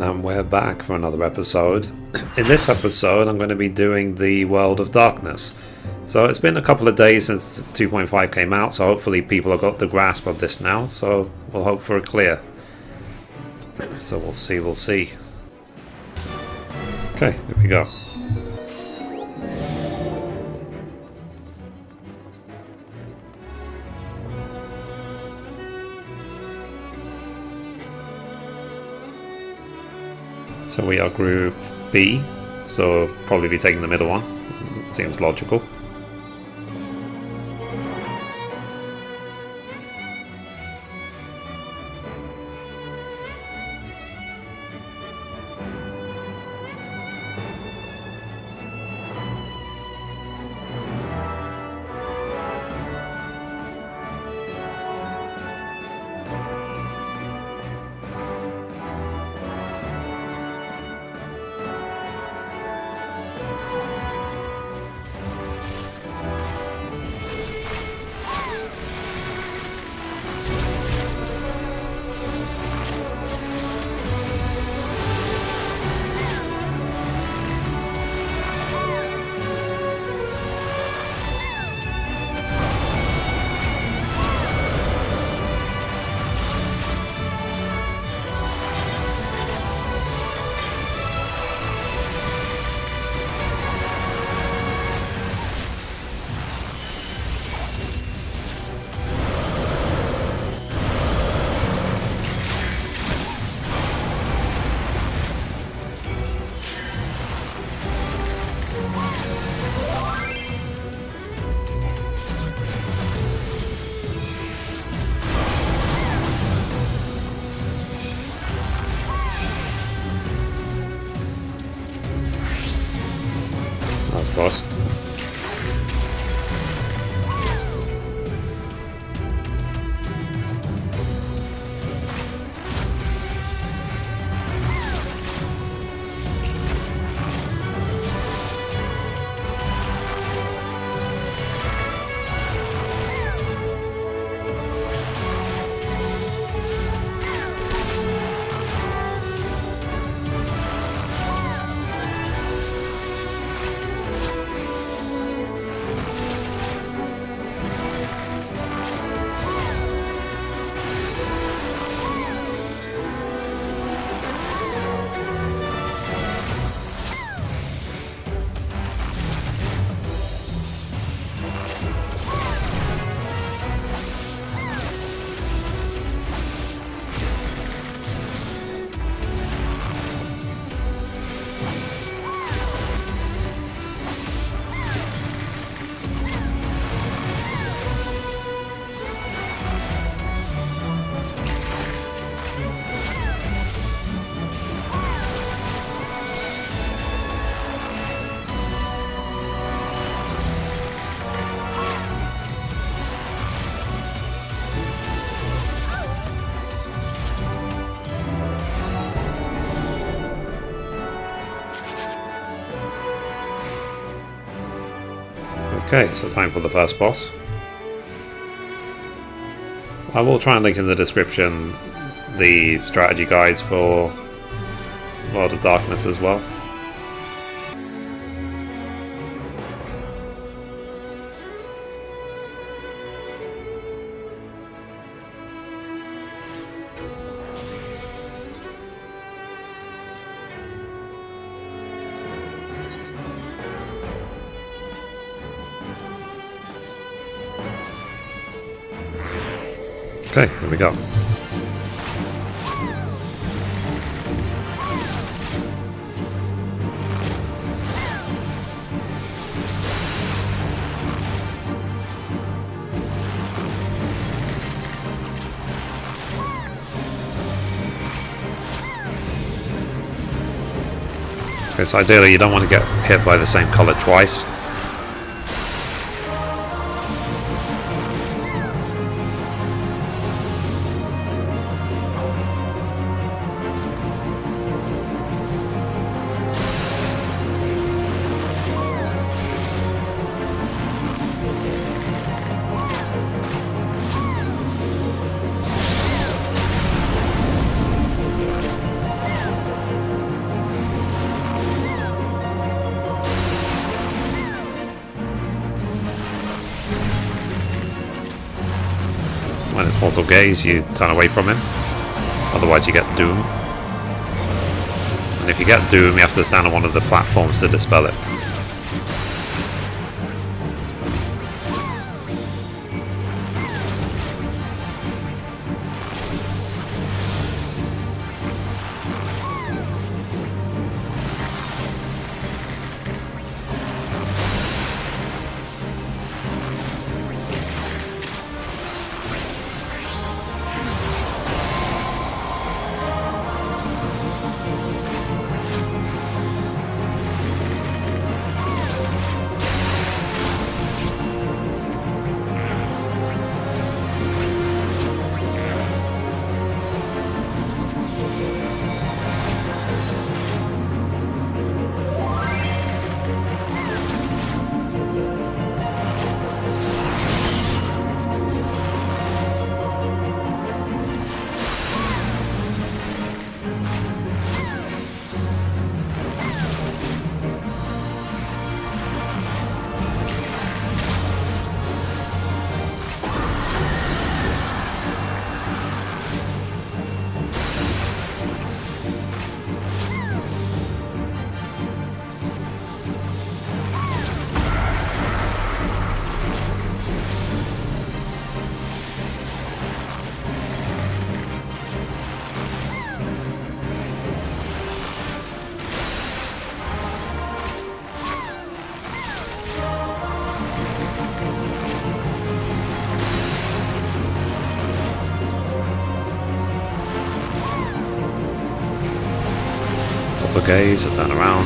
And we're back for another episode. In this episode, I'm going to be doing the World of Darkness. So it's been a couple of days since 2.5 came out, so hopefully people have got the grasp of this now, so we'll hope for a clear. So we'll see. Okay, here we go. So we are Group B, so probably be taking the middle one. Seems logical. That's close. Okay, so time for the first boss. I will try and link in the description the strategy guides for World of Darkness as well. Okay, here we go. Okay, so ideally you don't want to get hit by the same colour twice. When it's mortal gaze, you turn away from him. Otherwise you get doom. And if you get doom, you have to stand on one of the platforms to dispel it. Mortal gaze, I turn around.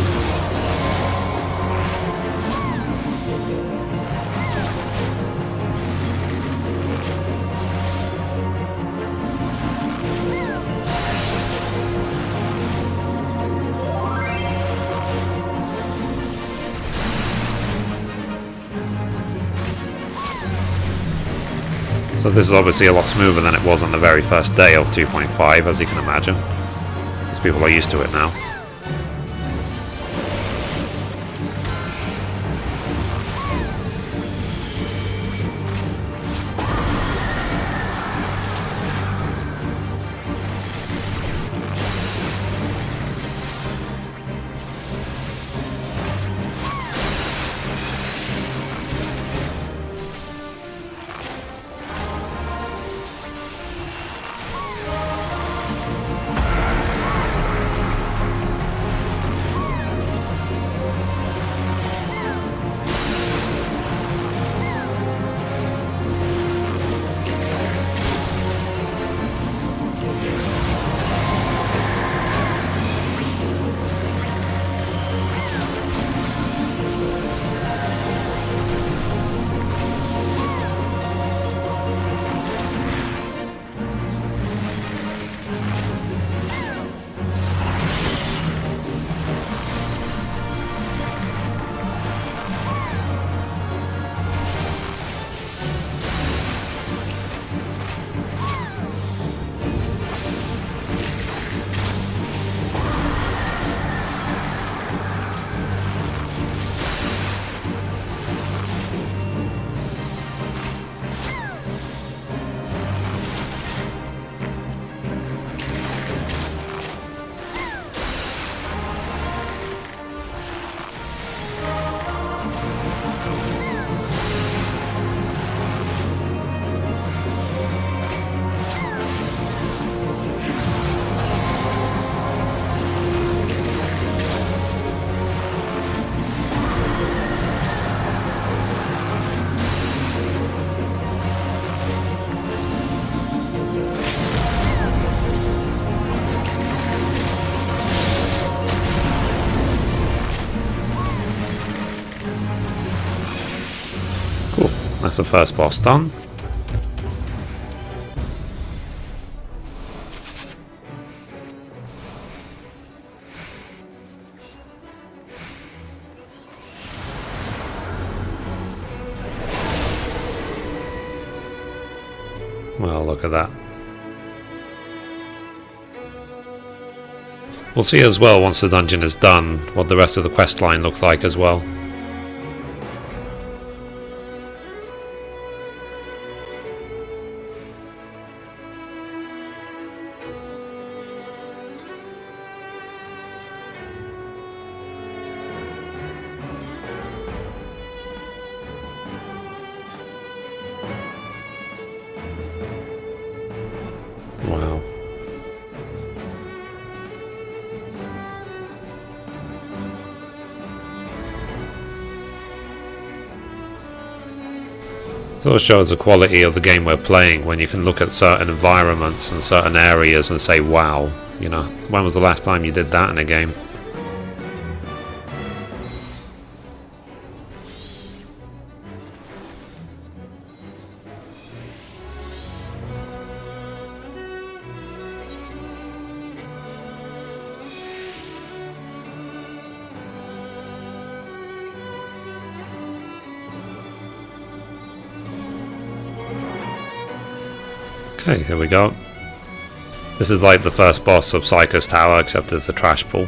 So this is obviously a lot smoother than it was on the very first day of 2.5, as you can imagine, because people are used to it now. That's the first boss done. Well, look at that. We'll see as well, once the dungeon is done, what the rest of the quest line looks like as well. Sort of shows the quality of the game we're playing when you can look at certain environments and certain areas and say, wow, you know, when was the last time you did that in a game? Okay, here we go. This is like the first boss of Psycho's Tower, except it's a trash pool.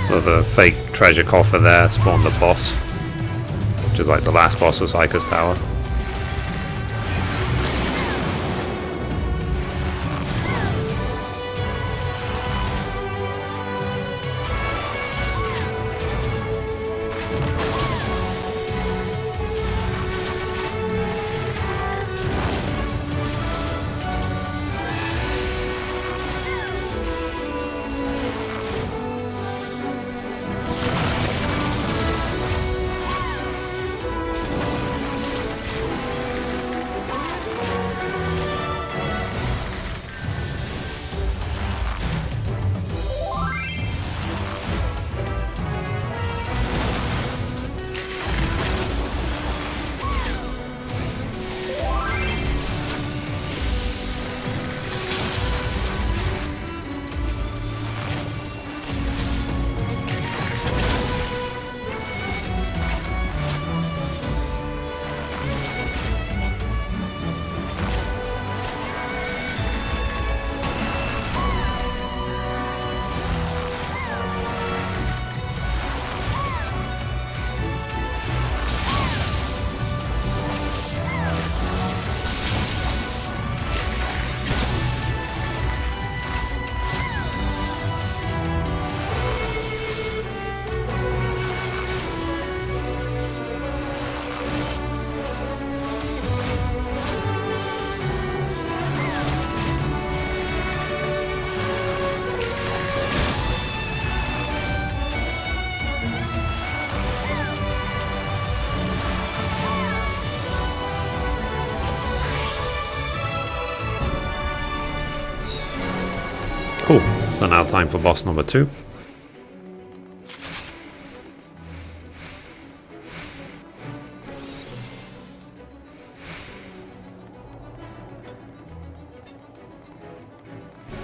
So the fake treasure coffer there spawned the boss, which is like the last boss of Psycho's Tower. Cool, so now time for boss number 2.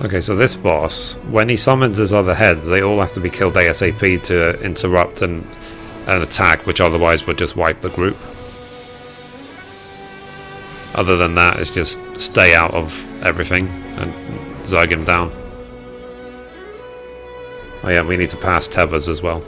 Okay, so this boss, when he summons his other heads, they all have to be killed ASAP to interrupt an attack, which otherwise would just wipe the group. Other than that, it's just stay out of everything and zerg him down. Oh yeah, we need to pass Tevas as well.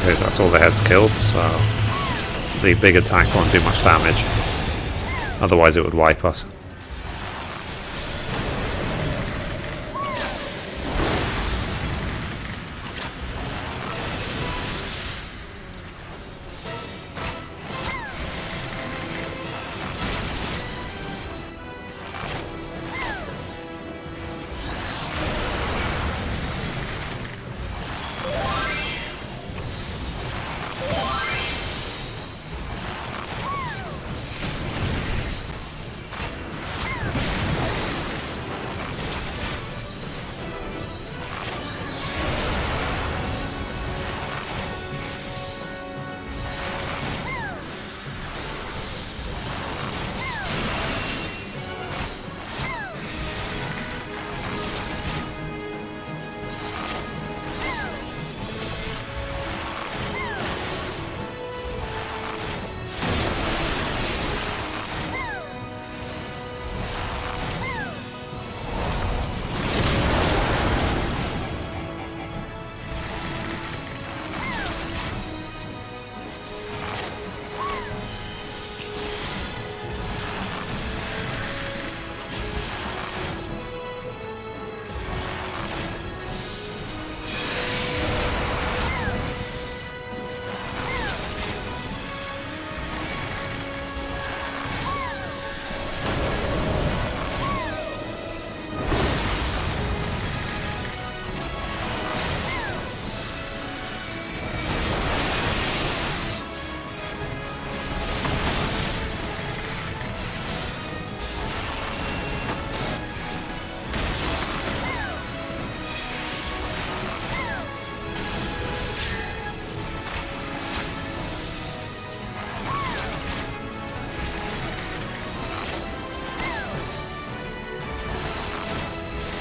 Okay, that's all the heads killed, so the big attack won't do much damage. Otherwise it would wipe us.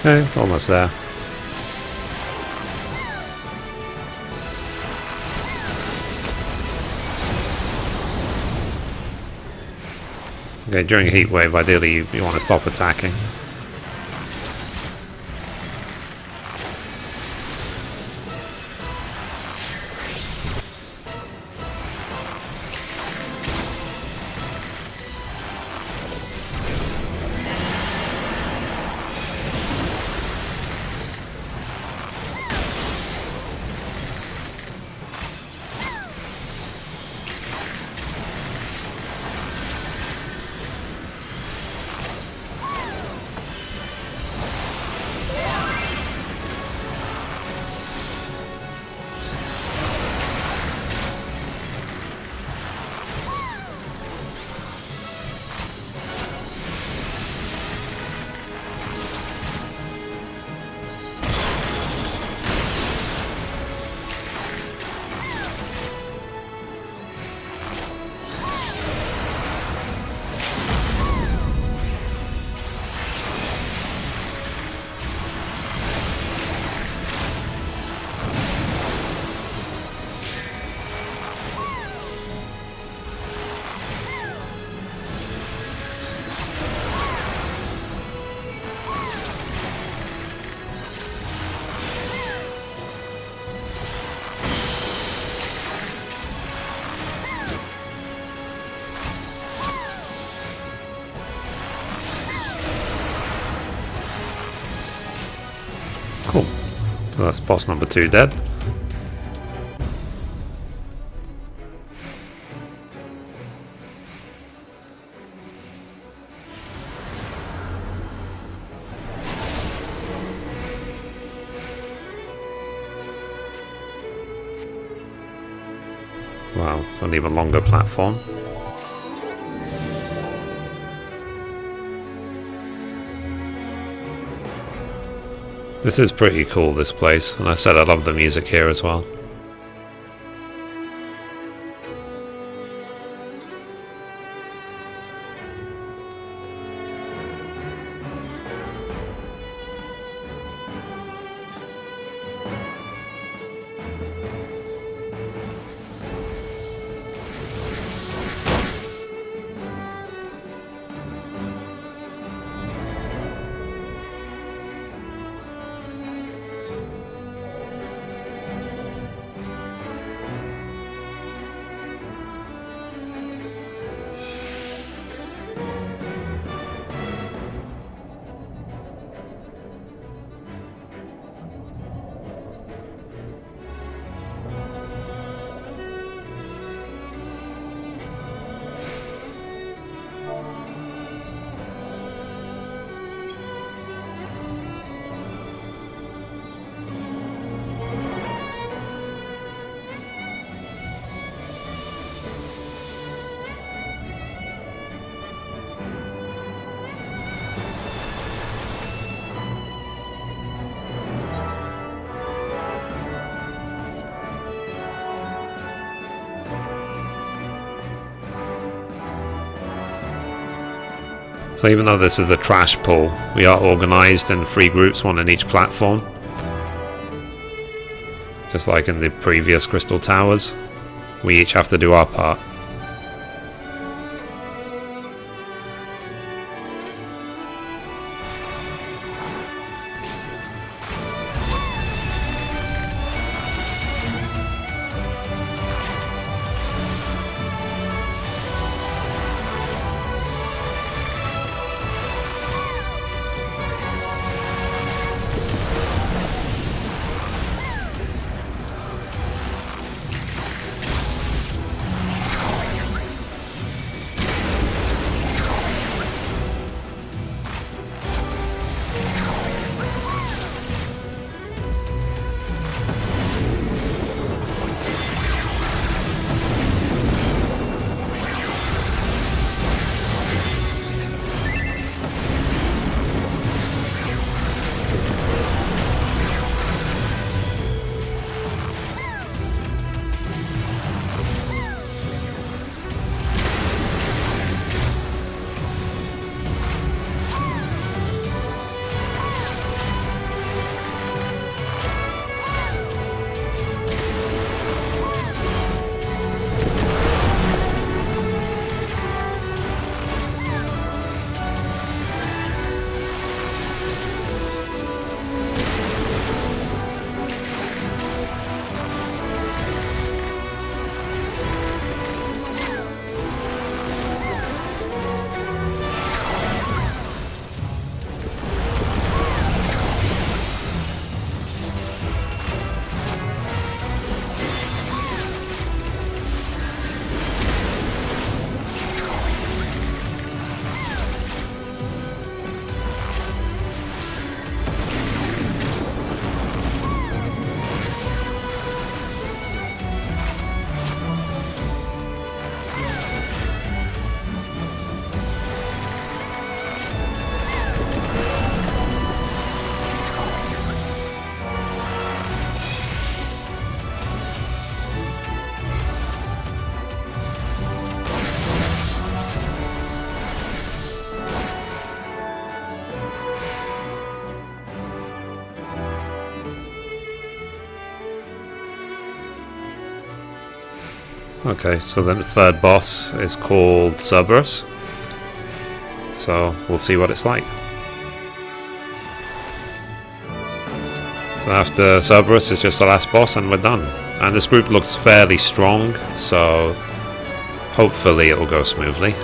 Okay, almost there. Okay, during a heat wave, ideally you want to stop attacking. Cool. So that's boss number 2 dead. Wow, it's an even longer platform. This is pretty cool, this place, and I said I love the music here as well. So even though this is a trash pull, we are organised in 3 groups, 1 in each platform. Just like in the previous Crystal Towers. We each have to do our part. Okay, so then the 3rd boss is called Cerberus. So we'll see what it's like. So after Cerberus is just the last boss and we're done. And this group looks fairly strong, so hopefully it will go smoothly.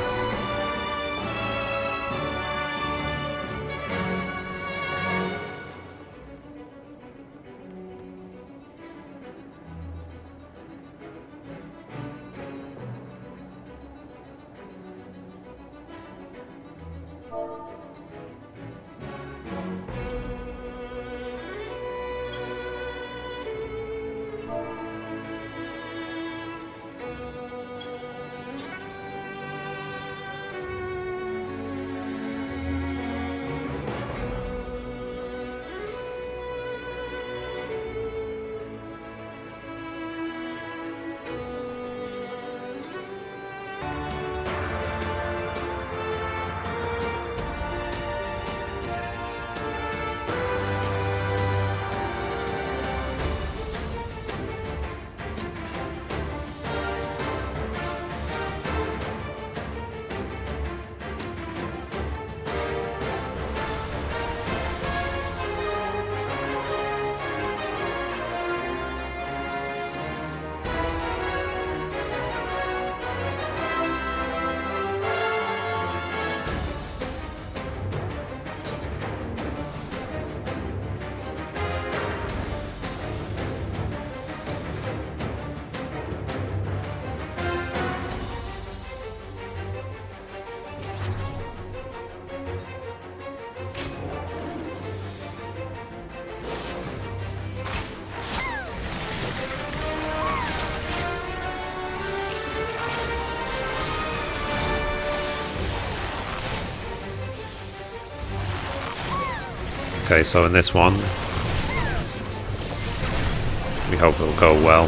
Okay, so in this one, we hope it'll go well.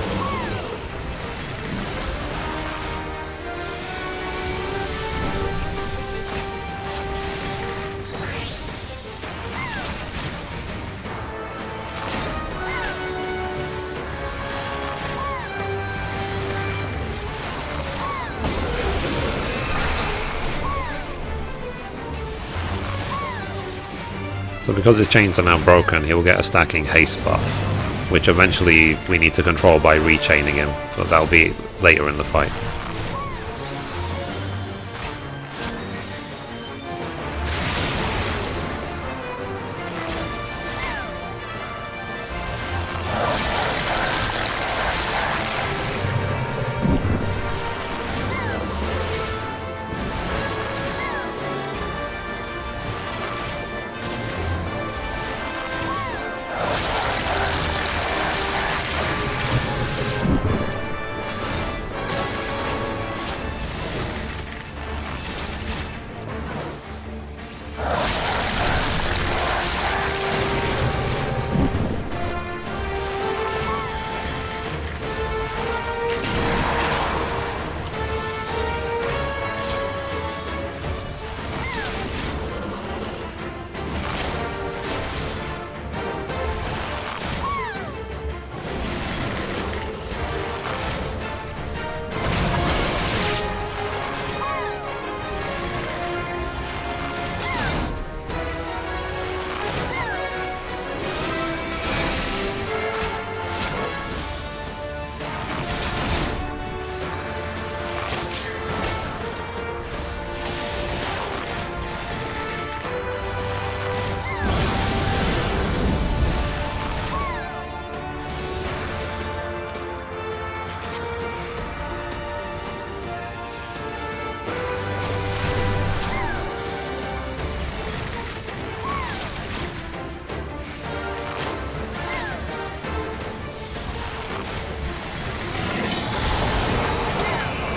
So because his chains are now broken, he will get a stacking haste buff, which eventually we need to control by rechaining him, so that'll be later in the fight.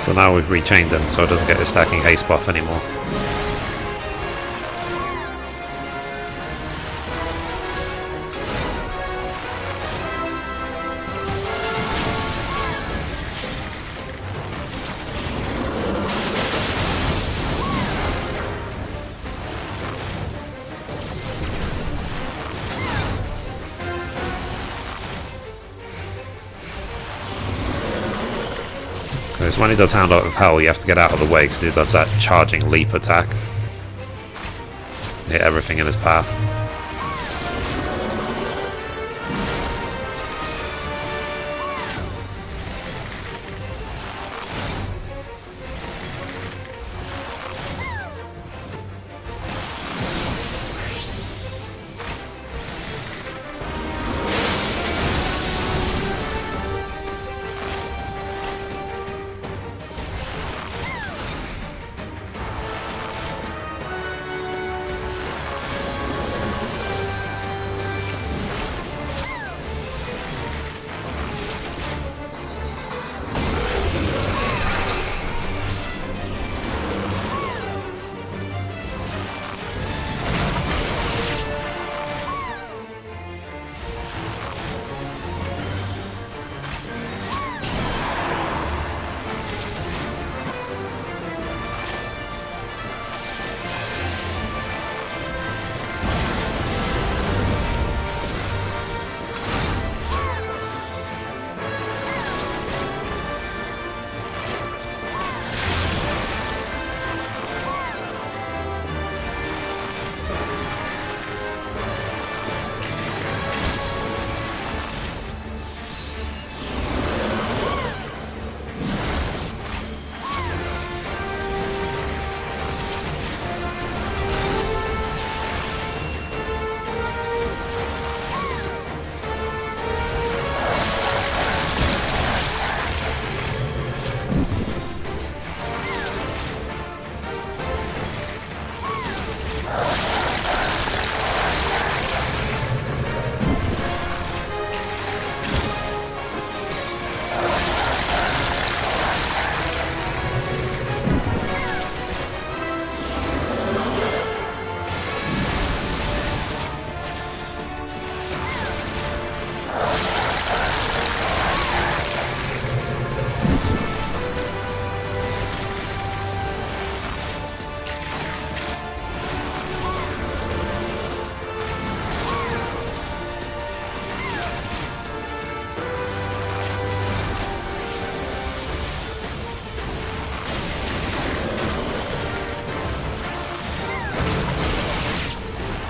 So now we've rechained him, so it doesn't get his stacking haste buff anymore. Because when he does Hound of Hell, you have to get out of the way because he does that charging leap attack. Hit everything in his path.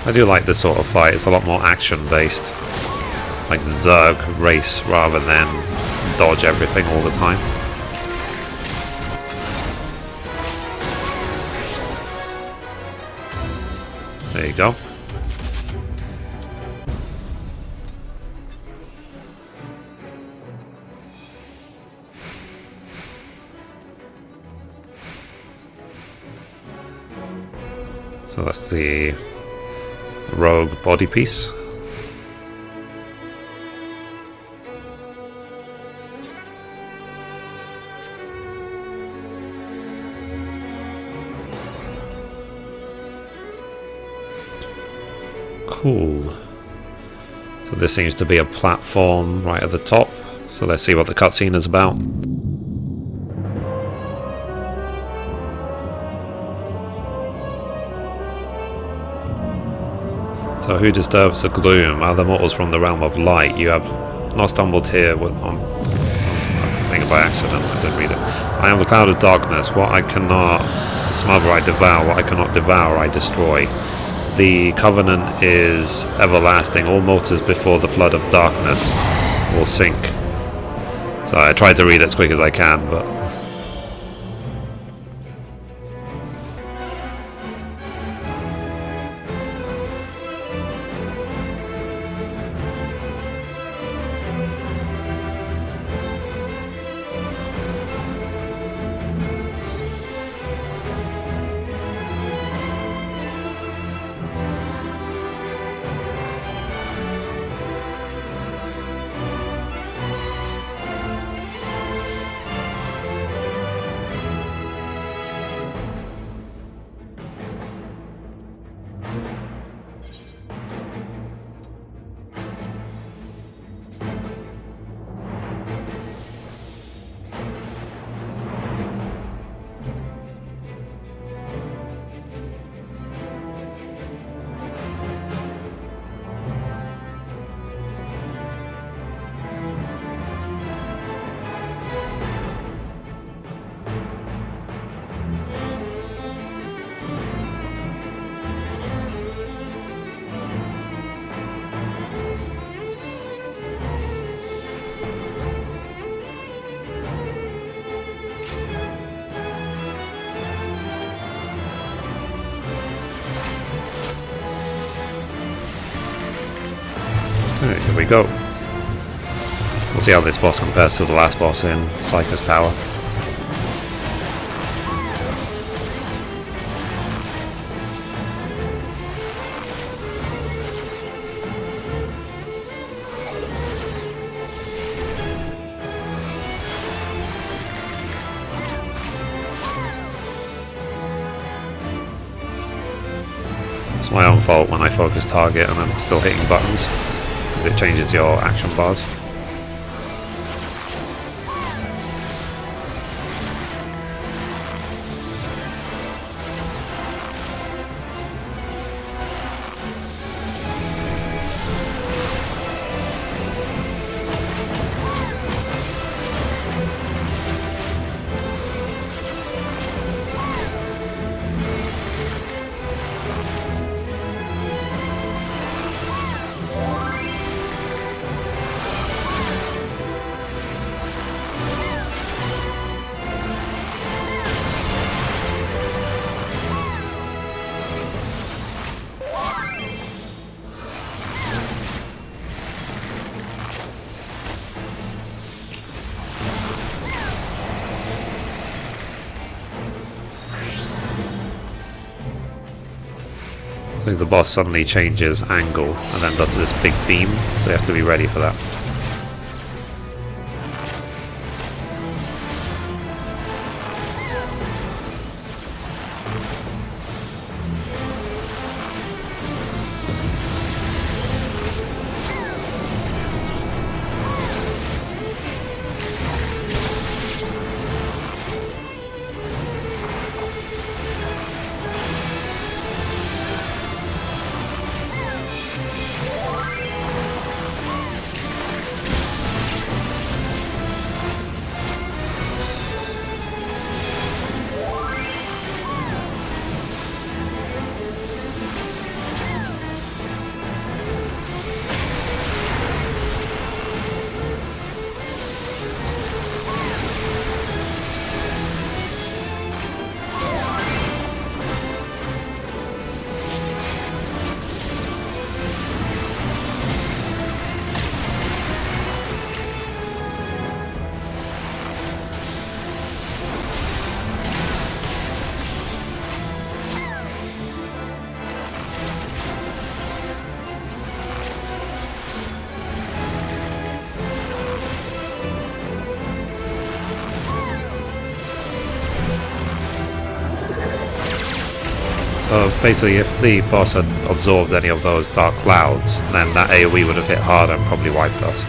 I do like this sort of fight. It's a lot more action based, like the Zerg race rather than dodge everything all the time. There you go. So that's the rogue body piece. Cool. So this seems to be a platform right at the top. So let's see what the cutscene is about. So who disturbs the gloom? Are the mortals from the realm of light? You have not stumbled here on I think by accident. I didn't read it. I am the cloud of darkness. What I cannot smother, I devour. What I cannot devour, I destroy. The covenant is everlasting. All mortals before the flood of darkness will sink. So I tried to read it as quick as I can, but okay, here we go. We'll see how this boss compares to the last boss in Psycho's Tower. It's my own fault when I focus target and I'm still hitting buttons, because it changes your action bars. So the boss suddenly changes angle and then does this big beam, so you have to be ready for that. Basically, if the boss had absorbed any of those dark clouds, then that AoE would have hit harder and probably wiped us.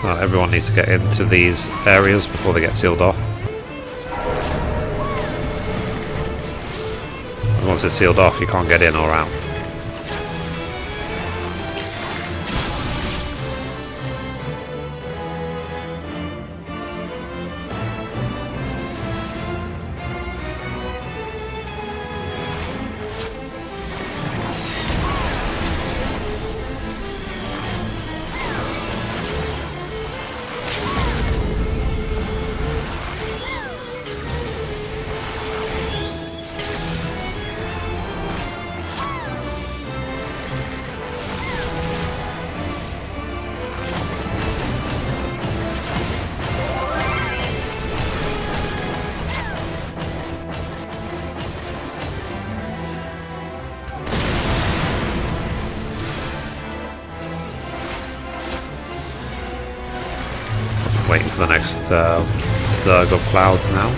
Everyone needs to get into these areas before they get sealed off. And once it's sealed off, you can't get in or out. Waiting for the next zerg of clouds now.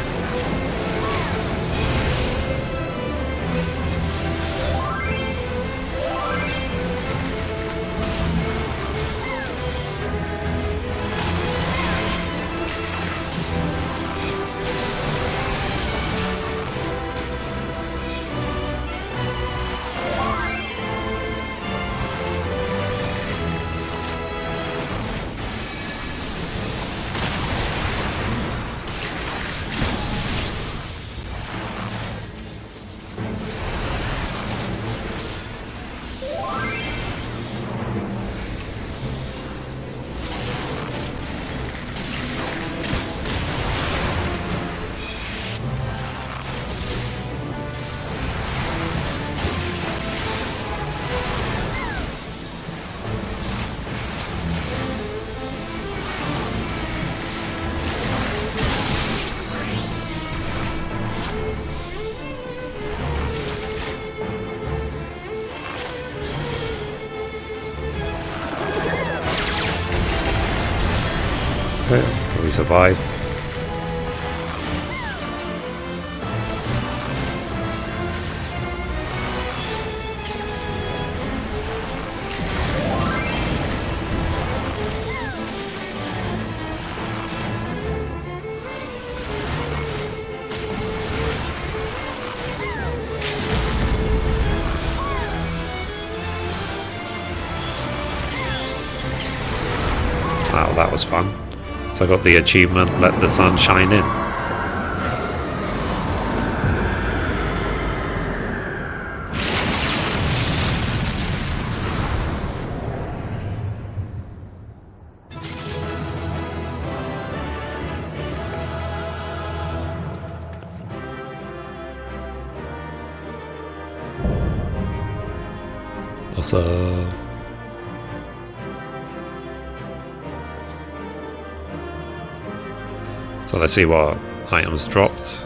We survived. Wow, that was fun. So I got the achievement, Let the Sun Shine In. Awesome. So let's see what items dropped.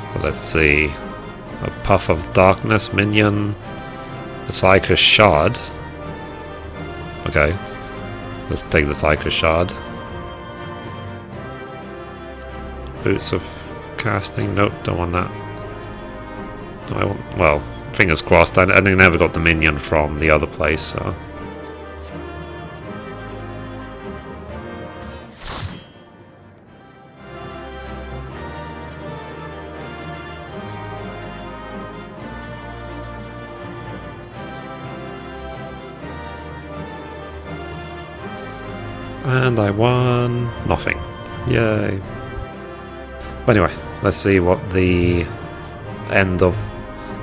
So let's see. A Puff of Darkness minion. A Psycho Shard. Okay. Let's take the Psycho Shard. Boots of Casting. Nope, don't want that. I want, well, fingers crossed. I never got the minion from the other place, so. And I won nothing. Yay. But anyway, let's see what the end of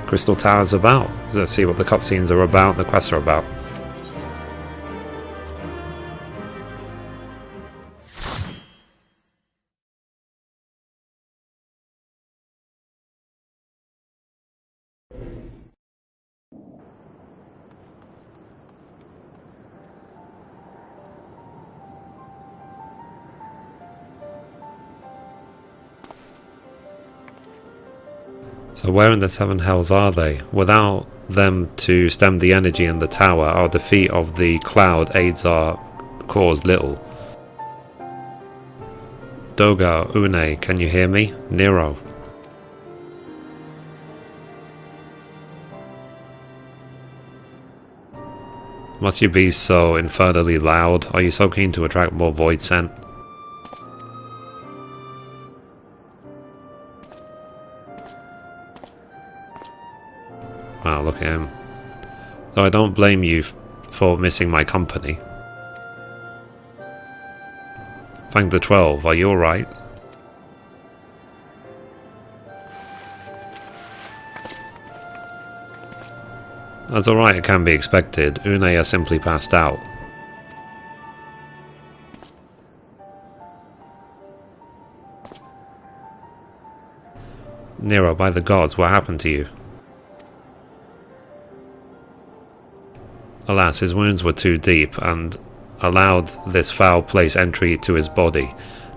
Crystal Tower is about. Let's see what the cutscenes are about, the quests are about. So where in the Seven Hells are they? Without them to stem the energy in the tower, our defeat of the cloud aids our cause little. Doga, Une, can you hear me? Nero. Must you be so infernally loud? Are you so keen to attract more void scent? Wow, look at him. Though I don't blame you for missing my company. Thank the 12, are you alright? That's alright, it can be expected. Une has simply passed out. Nero, by the gods, what happened to you? Alas, his wounds were too deep, and allowed this foul place entry to his body.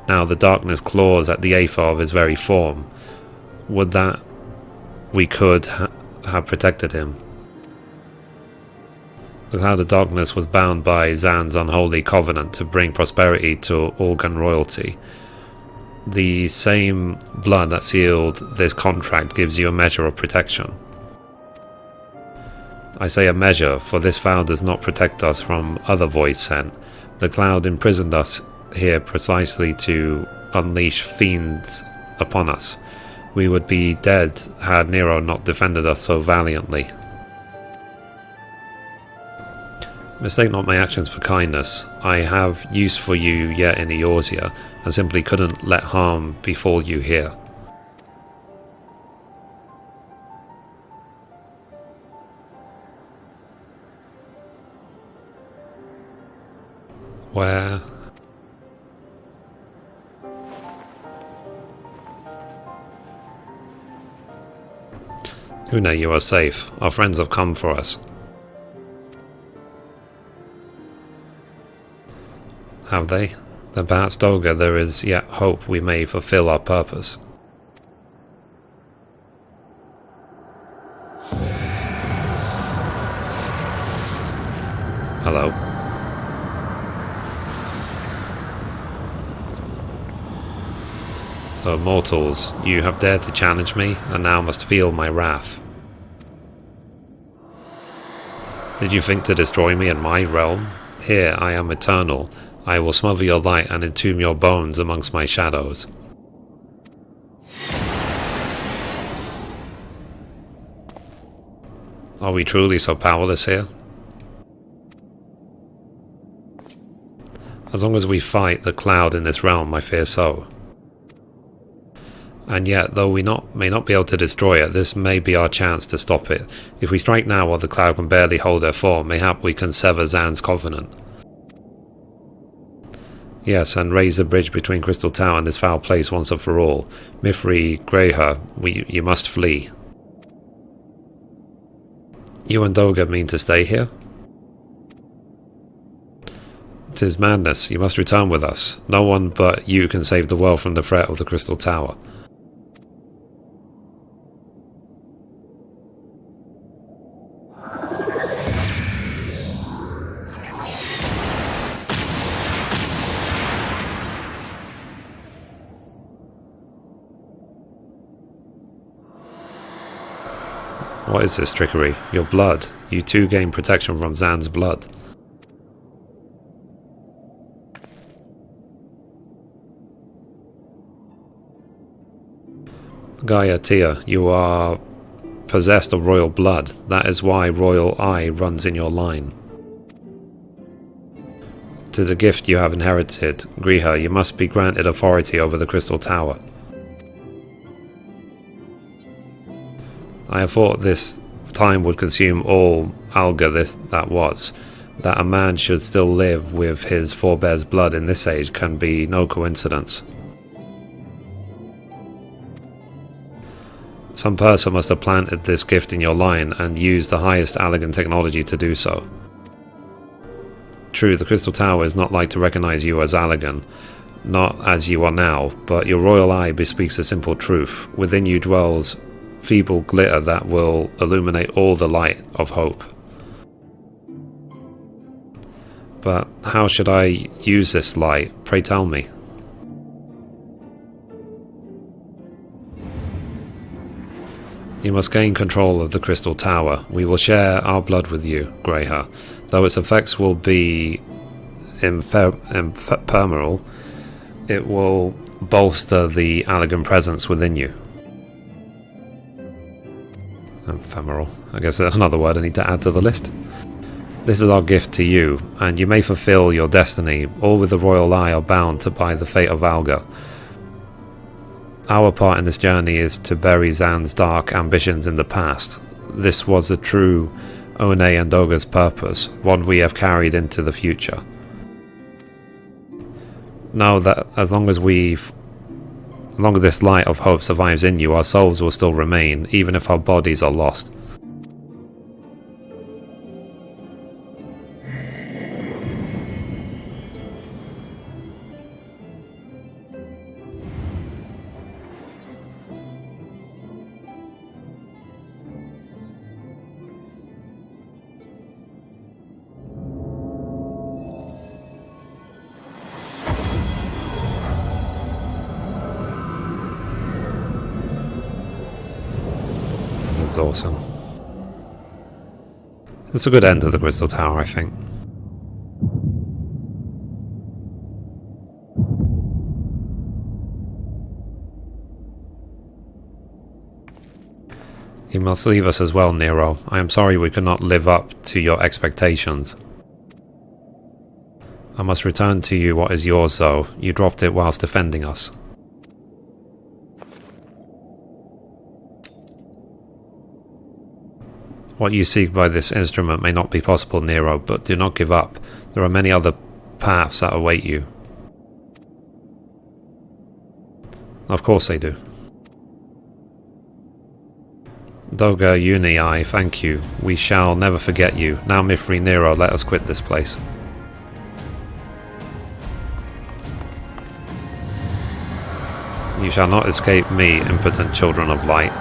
Now the darkness claws at the aether of his very form. Would that we could have protected him. The cloud of darkness was bound by Zan's unholy covenant to bring prosperity to Organ royalty. The same blood that sealed this contract gives you a measure of protection. I say a measure, for this vow does not protect us from other void scent. The cloud imprisoned us here precisely to unleash fiends upon us. We would be dead had Nero not defended us so valiantly. Mistake not my actions for kindness. I have use for you yet in Eorzea, and simply couldn't let harm befall you here. Where? Une, you are safe. Our friends have come for us. Have they? Then perhaps, Doga, there is yet hope we may fulfill our purpose. Hello. So, mortals, you have dared to challenge me, and now must feel my wrath. Did you think to destroy me in my realm? Here I am eternal. I will smother your light and entomb your bones amongst my shadows. Are we truly so powerless here? As long as we fight the cloud in this realm, I fear so. And yet, though we may not be able to destroy it, this may be our chance to stop it. If we strike now while the cloud can barely hold her form, mayhap we can sever Zan's covenant. Yes, and raise the bridge between Crystal Tower and this foul place once and for all. Mithrie, Greyher, you must flee. You and Doga mean to stay here? 'Tis madness. You must return with us. No one but you can save the world from the threat of the Crystal Tower. What is this trickery? Your blood. You too gain protection from Zan's blood. Gaia Tia, you are possessed of royal blood. That is why royal eye runs in your line. 'Tis a gift you have inherited. Greyher, you must be granted authority over the Crystal Tower. I have thought this time would consume all Alga that was. That a man should still live with his forebears' blood in this age can be no coincidence. Some person must have planted this gift in your line and used the highest Allagan technology to do so. True, the Crystal Tower is not like to recognize you as Allagan, not as you are now, but your royal eye bespeaks a simple truth. Within you dwells feeble glitter that will illuminate all the light of hope. But how should I use this light? Pray tell me. You must gain control of the Crystal Tower. We will share our blood with you, Greyha. Though its effects will be ephemeral, it will bolster the Allagan presence within you. Ephemeral. I guess that's another word I need to add to the list. This is our gift to you, and you may fulfill your destiny. All with the royal eye are bound by the fate of Alga. Our part in this journey is to bury Zan's dark ambitions in the past. This was a true One and Doga's purpose, one we have carried into the future. Know that as long as this light of hope survives in you, our souls will still remain, even if our bodies are lost. Awesome. It's a good end to the Crystal Tower, I think. You must leave us as well, Nero. I am sorry we could not live up to your expectations. I must return to you what is yours, though. You dropped it whilst defending us. What you seek by this instrument may not be possible, Nero, but do not give up. There are many other paths that await you. Of course they do. Doga Uni, I thank you. We shall never forget you. Now, Mithrie, Nero, let us quit this place. You shall not escape me, impotent children of light.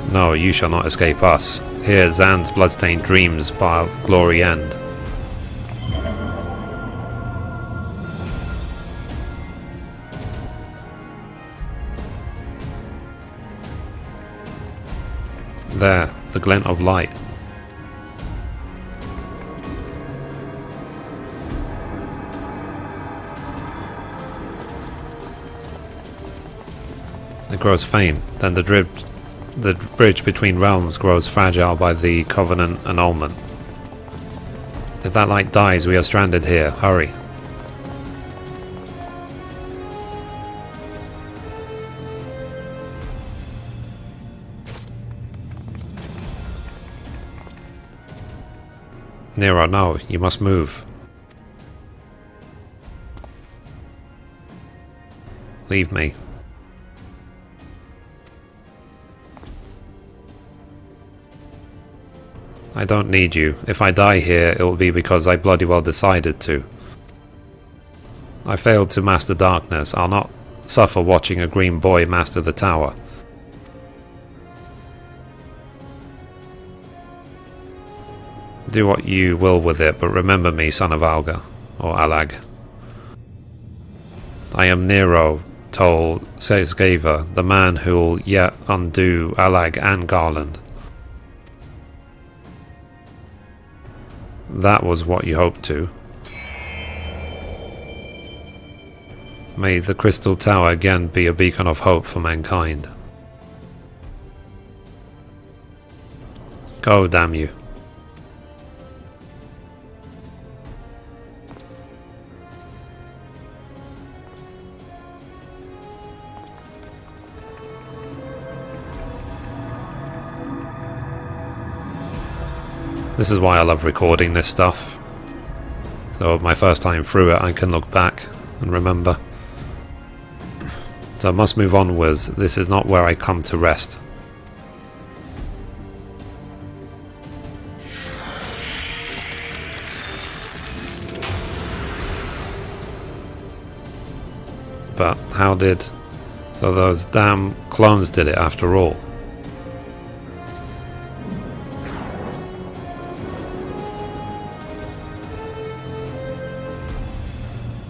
No, you shall not escape us. Here Zan's bloodstained dreams bar of glory end. There, the glint of light. It grows faint, then the bridge between realms grows fragile by the Covenant annulment. If that light dies, we are stranded here. Hurry. Nero, no, you must move. Leave me. I don't need you. If I die here, it will be because I bloody well decided to. I failed to master darkness. I'll not suffer watching a green boy master the tower. Do what you will with it, but remember me, son of Alga, or Alag. I am Nero, told Sesgava, the man who'll yet undo Alag and Garland. That was what you hoped to. May the Crystal Tower again be a beacon of hope for mankind. Oh, damn you. This is why I love recording this stuff. So my first time through it, I can look back and remember. So I must move onwards. This is not where I come to rest. But how did... So those damn clones did it after all.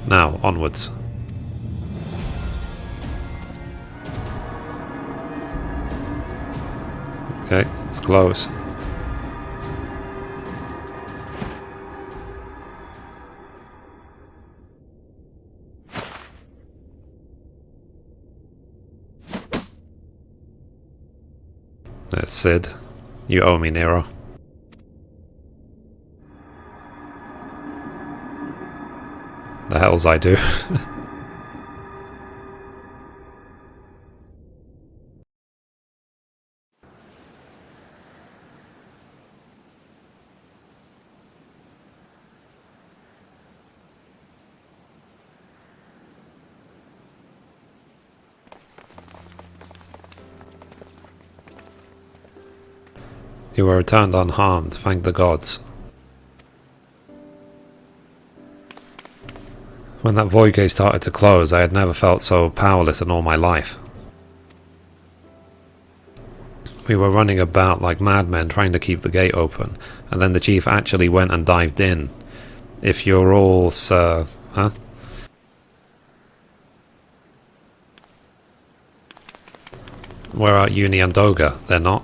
Now, onwards. Okay, it's close. There's Sid. You owe me, Nero. The hells I do. You were returned unharmed, thank the gods. When that void gate started to close, I had never felt so powerless in all my life. We were running about like madmen trying to keep the gate open, and then the chief actually went and dived in. If you're all, sir... Huh? Where are Uni and Doga? They're not?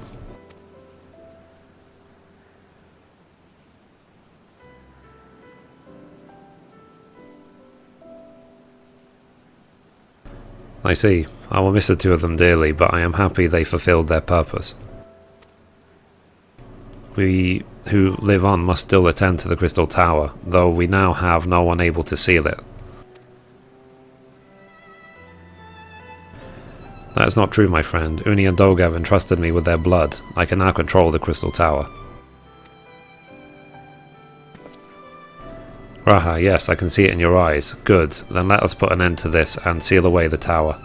I see. I will miss the two of them dearly, but I am happy they fulfilled their purpose. We who live on must still attend to the Crystal Tower, though we now have no one able to seal it. That is not true, my friend. Uni and Doga have entrusted me with their blood. I can now control the Crystal Tower. Raha, yes, I can see it in your eyes. Good, then let us put an end to this and seal away the tower.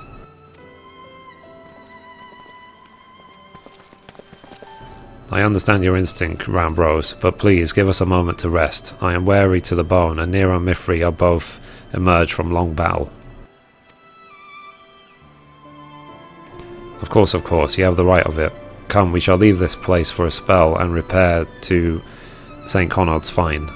I understand your instinct, Rambros, but please give us a moment to rest. I am weary to the bone, and Nero and Mithrie are both emerged from long battle. Of course, you have the right of it. Come, we shall leave this place for a spell and repair to St. Conrad's Fine.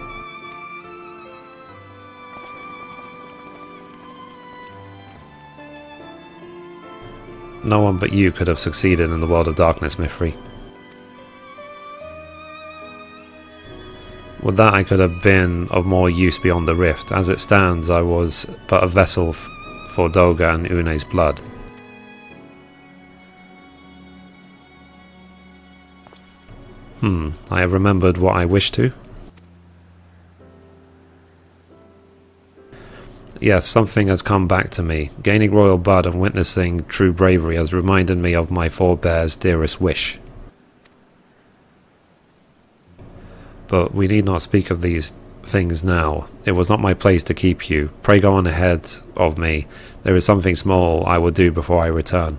No one but you could have succeeded in the world of darkness, Mithrie. With that I could have been of more use beyond the rift. As it stands, I was but a vessel for Doga and Une's blood. I have remembered what I wished to. Yes, something has come back to me. Gaining royal blood and witnessing true bravery has reminded me of my forebears' dearest wish. But we need not speak of these things now. It was not my place to keep you. Pray go on ahead of me. There is something small I will do before I return.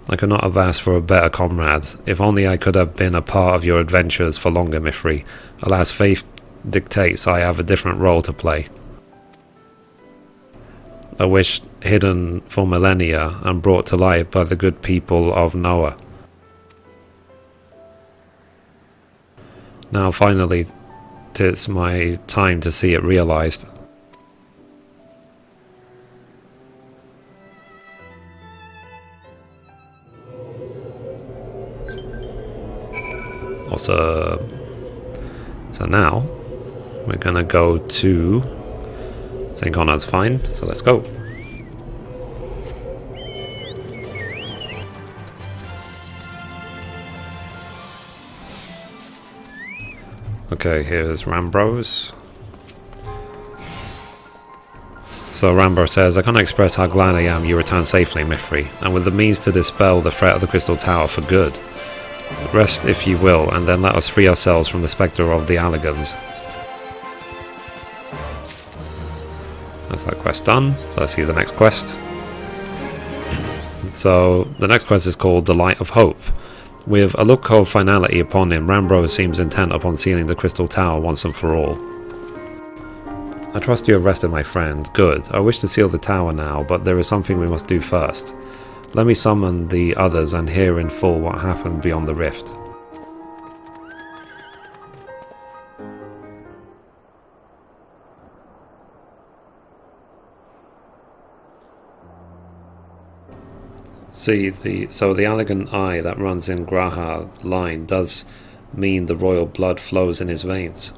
I could not have asked for a better comrade. If only I could have been a part of your adventures for longer, Mithrie. Alas, fate dictates I have a different role to play. A wish hidden for millennia and brought to light by the good people of Noah. Now finally, 'tis my time to see it realized. Also, so now we're gonna go to St. Conrad's Fine, so let's go. Okay, here's Rambros. So Rambro says, I can't express how glad I am you returned safely, Mithrie, and with the means to dispel the threat of the Crystal Tower for good. Rest if you will, and then let us free ourselves from the spectre of the Alligans. That's that quest done, so let's see the next quest. So, the next quest is called The Light of Hope. With a look of finality upon him, Rambro seems intent upon sealing the Crystal Tower once and for all. I trust you have rested, my friend. Good. I wish to seal the tower now, but there is something we must do first. Let me summon the others and hear in full what happened beyond the rift. See, so the Allegan eye that runs in Graha line does mean the royal blood flows in his veins.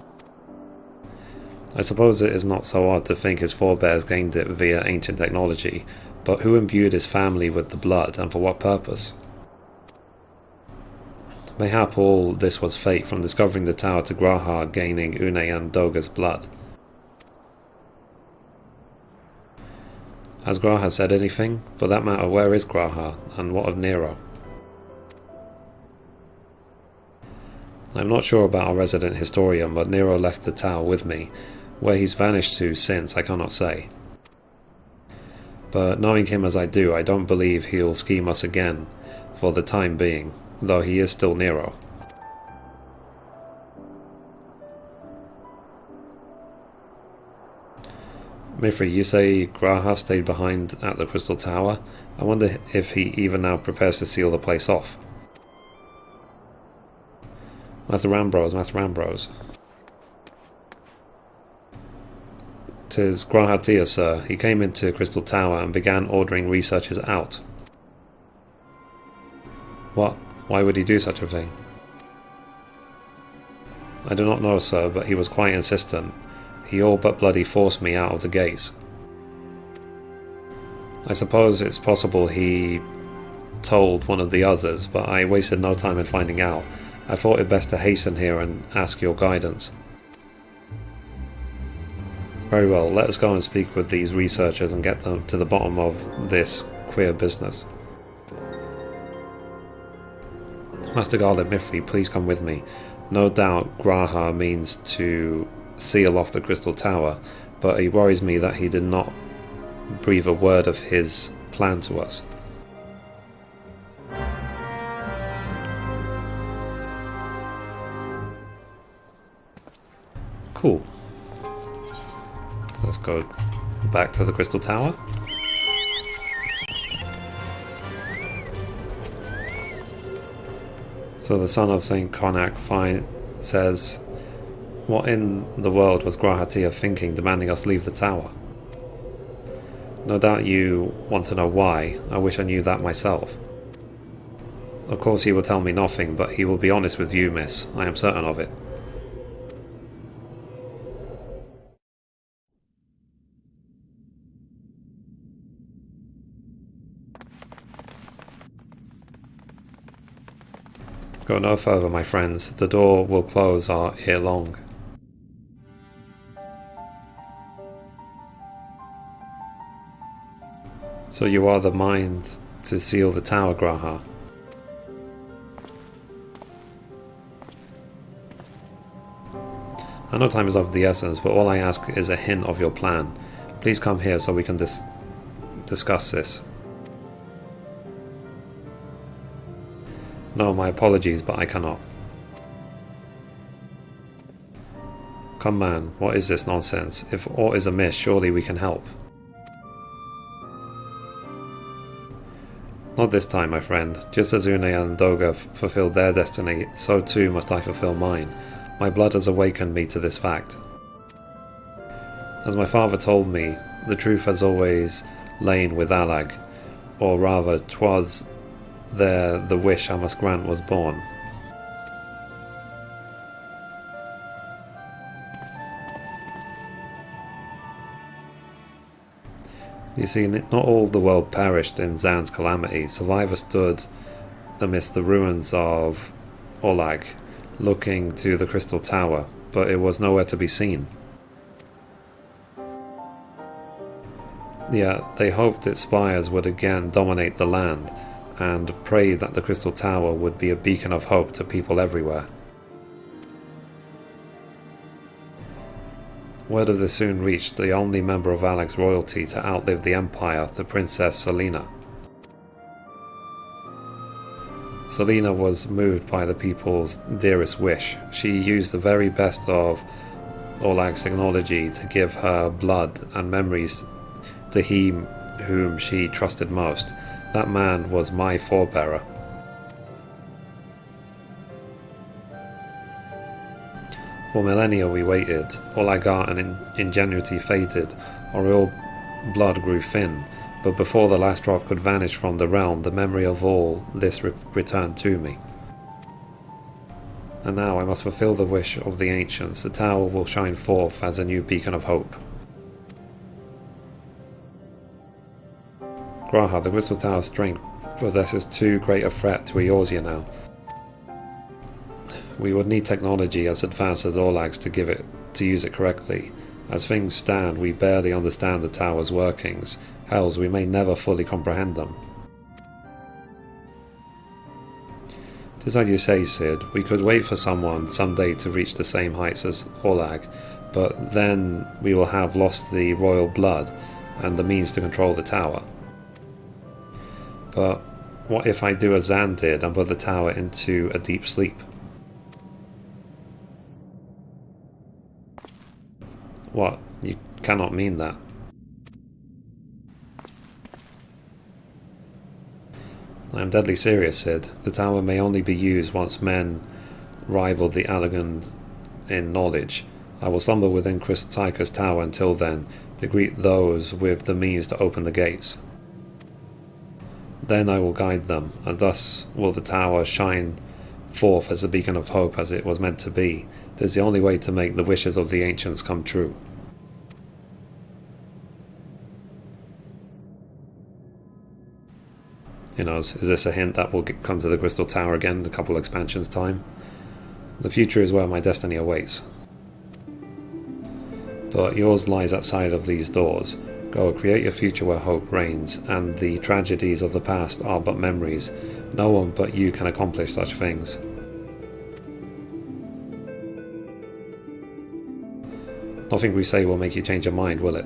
I suppose it is not so odd to think his forebears gained it via ancient technology, but who imbued his family with the blood, and for what purpose? Mayhap all this was fate, from discovering the tower to Graha gaining Une and Doga's blood. Has Graha said anything? For that matter, where is Graha, and what of Nero? I'm not sure about our resident historian, but Nero left the tower with me. Where he's vanished to since, I cannot say. But knowing him as I do, I don't believe he'll scheme us again, for the time being, though he is still Nero. Mithrie, you say Graha stayed behind at the Crystal Tower? I wonder if he even now prepares to seal the place off. Master Rambros. 'Tis Grahatia, sir. He came into Crystal Tower and began ordering researchers out. What? Why would he do such a thing? I do not know, sir, but he was quite insistent. He all but bloody forced me out of the gates. I suppose it's possible he told one of the others, but I wasted no time in finding out. I thought it best to hasten here and ask your guidance. Very well, let us go and speak with these researchers and get them to the bottom of this queer business. Master Garland Mithrie, please come with me. No doubt Graha means to seal off the Crystal Tower, but it worries me that he did not breathe a word of his plan to us. Cool. So let's go back to the Crystal Tower. So the son of Saint Connacht says, what in the world was Grahatia thinking, demanding us leave the tower? No doubt you want to know why. I wish I knew that myself. Of course he will tell me nothing, but he will be honest with you, miss. I am certain of it. Go no further, my friends. The door will close ere long. So you are the mind to seal the tower, Graha? I know time is of the essence, but all I ask is a hint of your plan. Please come here so we can discuss this. No, my apologies, but I cannot. Come man, what is this nonsense? If aught is amiss, surely we can help. Not this time, my friend. Just as Une and Doga fulfilled their destiny, so too must I fulfill mine. My blood has awakened me to this fact. As my father told me, the truth has always lain with Allag, or rather, 'twas there the wish I must grant was born. You see, not all the world perished in Zan's calamity. Survivors stood amidst the ruins of Olag, looking to the Crystal Tower, but it was nowhere to be seen. Yet they hoped its spires would again dominate the land, and prayed that the Crystal Tower would be a beacon of hope to people everywhere. Word of this soon reached the only member of Alex's royalty to outlive the Empire, the Princess Selena. Selena was moved by the people's dearest wish. She used the very best of Olag's technology to give her blood and memories to him whom she trusted most. That man was my forebearer. For millennia we waited. Olag art and ingenuity faded. Our royal blood grew thin. But before the last drop could vanish from the realm, the memory of all this returned to me. And now I must fulfill the wish of the ancients. The tower will shine forth as a new beacon of hope. Graha, the Crystal Tower's strength possesses too great a threat to Eorzea now. We would need technology as advanced as Olag's to use it correctly. As things stand, we barely understand the tower's workings. Hells, we may never fully comprehend them. It is as you say, Sid. We could wait for someone someday to reach the same heights as Olag, but then we will have lost the royal blood and the means to control the tower. But what if I do as Zan did and put the tower into a deep sleep? What? You cannot mean that. I am deadly serious, Sid. The tower may only be used once men rival the Allagan in knowledge. I will slumber within Tyker's tower until then, to greet those with the means to open the gates. Then I will guide them, and thus will the tower shine forth as a beacon of hope as it was meant to be. It is the only way to make the wishes of the ancients come true. Who knows, is this a hint that we'll come to the Crystal Tower again in a couple expansions time? The future is where my destiny awaits. But yours lies outside of these doors. Go, create a future where hope reigns, and the tragedies of the past are but memories. No one but you can accomplish such things. Nothing we say will make you change your mind, will it?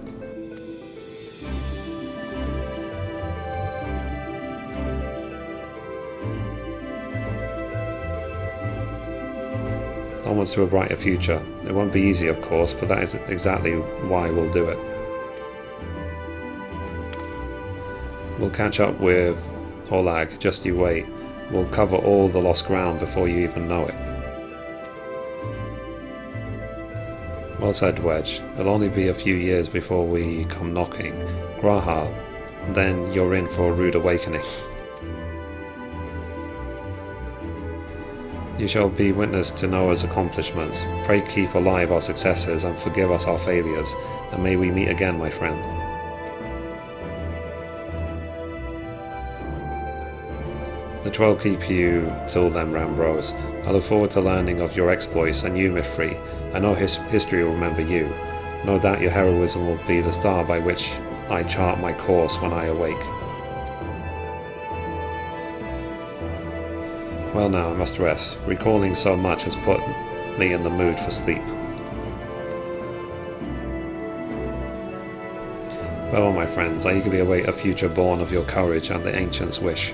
Onwards to a brighter future. It won't be easy, of course, but that is exactly why we'll do it. We'll catch up with Olag, just you wait. We'll cover all the lost ground before you even know it. Well said, Wedge. It'll only be a few years before we come knocking. Graha, then you're in for a rude awakening. You shall be witness to Noah's accomplishments. Pray keep alive our successes and forgive us our failures, and may we meet again, my friend. The troll keep you till then, Rambrose. I look forward to learning of your exploits, and you, Mithrie. I know history will remember you. No doubt your heroism will be the star by which I chart my course when I awake. Well now, I must rest. Recalling so much has put me in the mood for sleep. Farewell, my friends. I eagerly await a future born of your courage and the ancients' wish.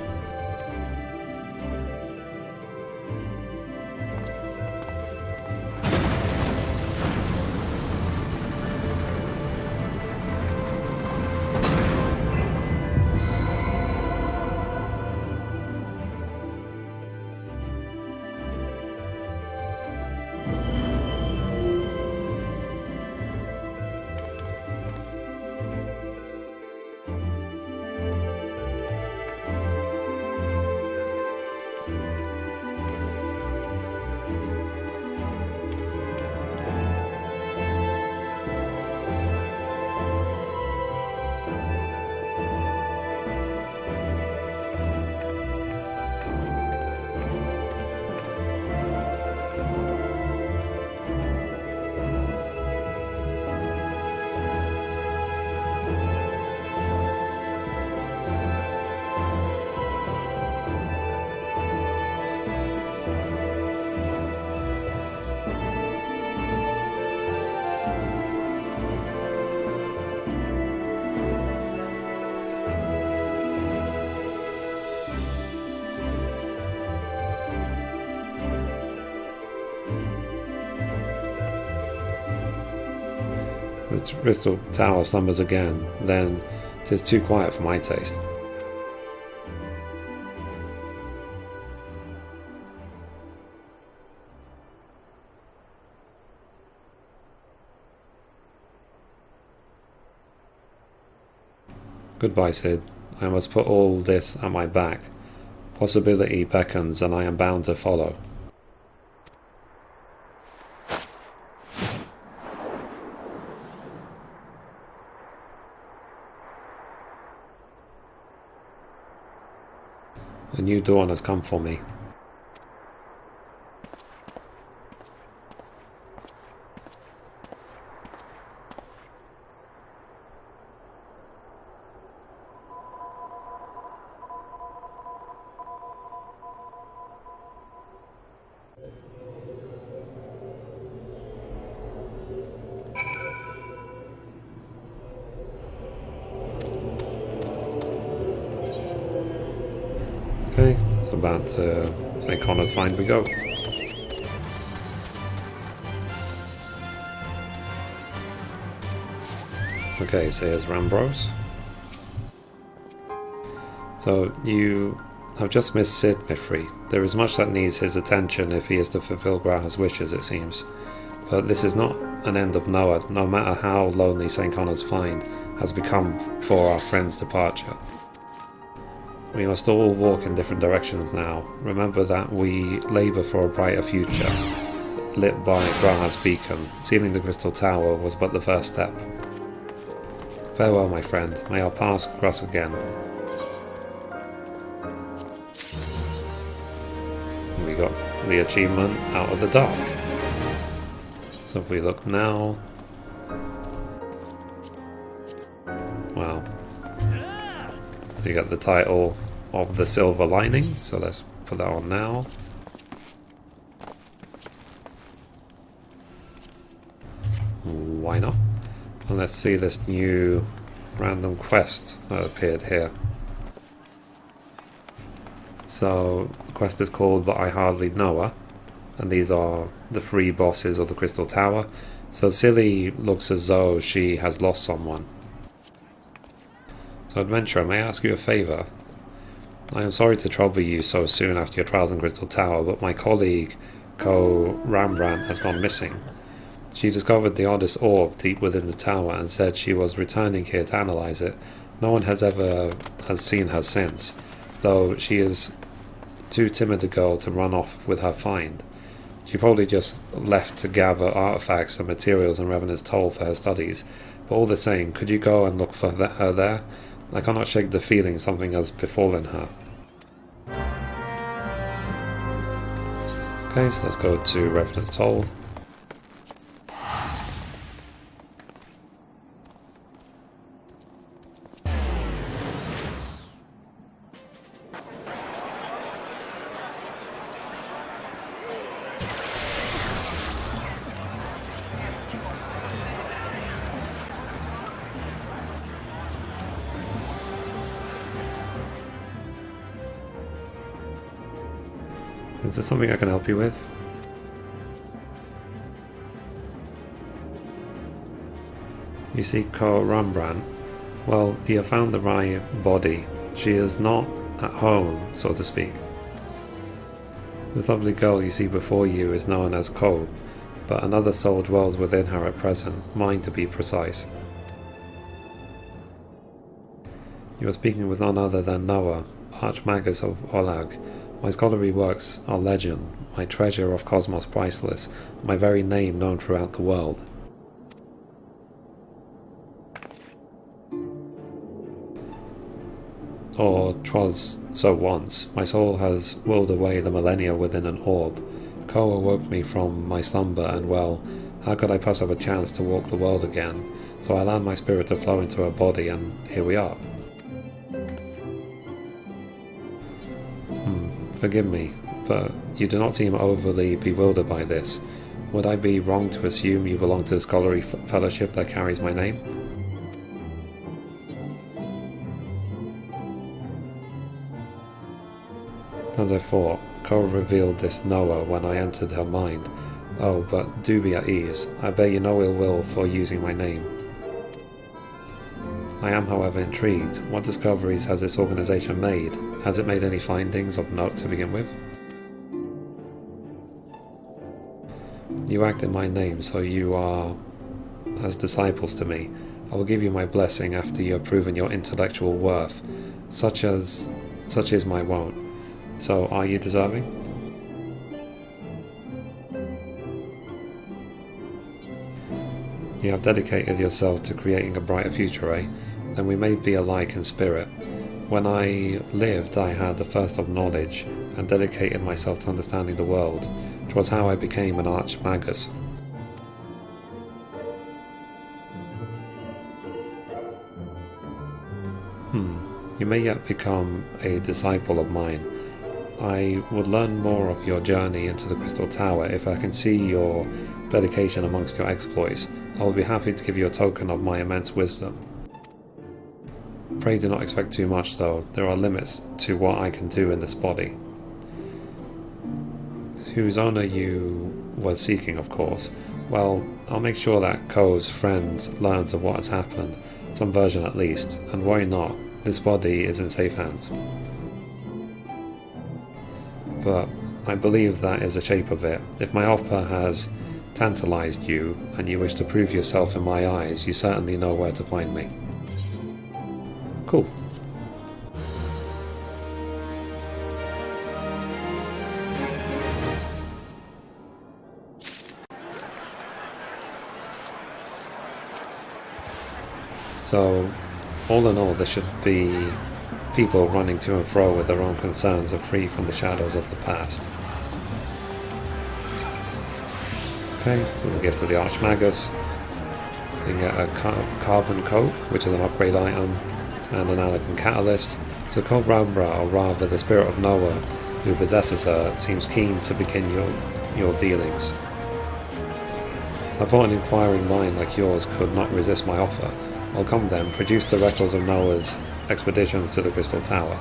The crystal tower slumbers again, then 'tis too quiet for my taste. Goodbye, Sid. I must put all this at my back. Possibility beckons, and I am bound to follow. A new dawn has come for me. Okay, it's about St. Connor's Find we go. Okay, so here's Rambros. So you have just missed Sid, Mithrie. There is much that needs his attention if he is to fulfill Graha's wishes, it seems. But this is not an end of Noah, no matter how lonely St. Connor's Find has become for our friend's departure. We must all walk in different directions now. Remember that we labour for a brighter future, lit by Graha's beacon. Sealing the crystal tower was but the first step. Farewell, my friend. May our paths cross again. We got the achievement Out of the Dark. So if we look now... Wow. So you got the title of The Silver Lining, so let's put that on now. Why not? And let's see this new random quest that appeared here. So the quest is called But I Hardly Know Her, and these are the 3 bosses of the Crystal Tower. So Silly looks as though she has lost someone. So adventurer, may I ask you a favour? I am sorry to trouble you so soon after your trials in Crystal Tower, but my colleague, Co Rembrandt, has gone missing. She discovered the oddest orb deep within the tower and said she was returning here to analyse it. No one has seen her since, though she is too timid a girl to run off with her find. She probably just left to gather artifacts and materials in Revenant's Toll for her studies, but all the same, could you go and look for her there? I cannot shake the feeling something has befallen her. Okay, so let's go to Revenant's Toll. Is there something I can help you with? You see Co Rembrandt? Well, you have found the right body. She is not at home, so to speak. This lovely girl you see before you is known as Co, but another soul dwells within her at present, mine to be precise. You are speaking with none other than Noah, Archmagus of Olag. My scholarly works are legend, my treasure of cosmos priceless, my very name known throughout the world. Or 'twas so once. My soul has whirled away the millennia within an orb. Co awoke me from my slumber, and well, how could I pass up a chance to walk the world again? So I allowed my spirit to flow into her body, and here we are. Forgive me, but you do not seem overly bewildered by this. Would I be wrong to assume you belong to the scholarly fellowship that carries my name? As I thought, Co revealed this Noah when I entered her mind. Oh, but do be at ease. I bear you no ill will for using my name. I am, however, intrigued. What discoveries has this organization made? Has it made any findings of note to begin with? You act in my name, so you are as disciples to me. I will give you my blessing after you have proven your intellectual worth. Such is my wont. So, are you deserving? You have dedicated yourself to creating a brighter future, eh? Then we may be alike in spirit. When I lived, I had the thirst of knowledge, and dedicated myself to understanding the world. 'Twas how I became an archmagus. You may yet become a disciple of mine. I would learn more of your journey into the Crystal Tower if I can see your dedication amongst your exploits. I will be happy to give you a token of my immense wisdom. Pray do not expect too much, though. There are limits to what I can do in this body. Whose owner you were seeking, of course. Well, I'll make sure that Ko's friend learns of what has happened, some version at least, and worry not, this body is in safe hands. But I believe that is the shape of it. If my offer has tantalized you, and you wish to prove yourself in my eyes, you certainly know where to find me. Cool. So, all in all, there should be people running to and fro with their own concerns and free from the shadows of the past. Okay, so the gift of the Archmagus. You can get a carbon coat, which is an upgrade item, and an elegant catalyst. So Cobra, or rather the spirit of Noah, who possesses her, seems keen to begin your dealings. I thought an inquiring mind like yours could not resist my offer. Well, come then, produce the records of Noah's expeditions to the Crystal Tower.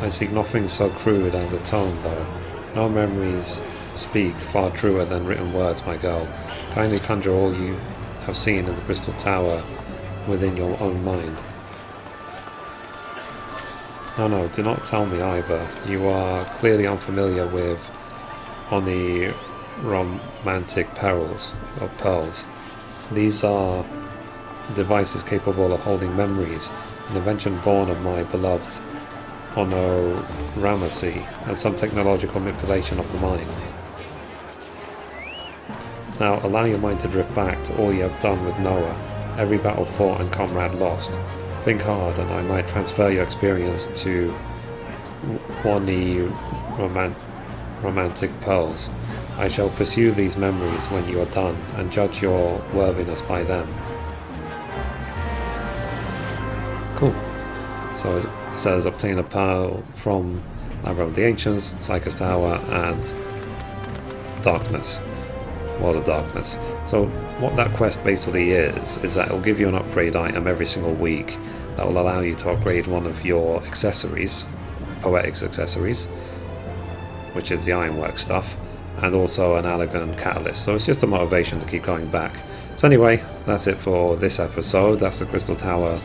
I seek nothing so crude as a tone, though. No memories speak far truer than written words, my girl. Kindly conjure all you have seen in the Crystal Tower within your own mind. No, do not tell me either. You are clearly unfamiliar with romantic perils or pearls. These are devices capable of holding memories, an invention born of my beloved onoramasi, and some technological manipulation of the mind. Now allow your mind to drift back to all you have done with Noah, every battle fought and comrade lost. Think hard, and I might transfer your experience to romantic pearls. I shall pursue these memories when you are done, and judge your worthiness by them. Cool. So it says obtain a pearl from Labyrinth of the Ancients, Psychos Tower, and Darkness. World of Darkness. So what that quest basically is that it will give you an upgrade item every single week that will allow you to upgrade one of your accessories, poetics accessories, which is the ironwork stuff, and also an elegant catalyst. So it's just a motivation to keep going back. So anyway, that's it for this episode. That's the Crystal Tower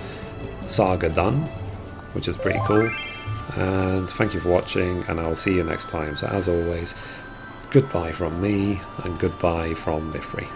saga done, which is pretty cool. And thank you for watching, and I'll see you next time. So as always, goodbye from me, and goodbye from Mithrie.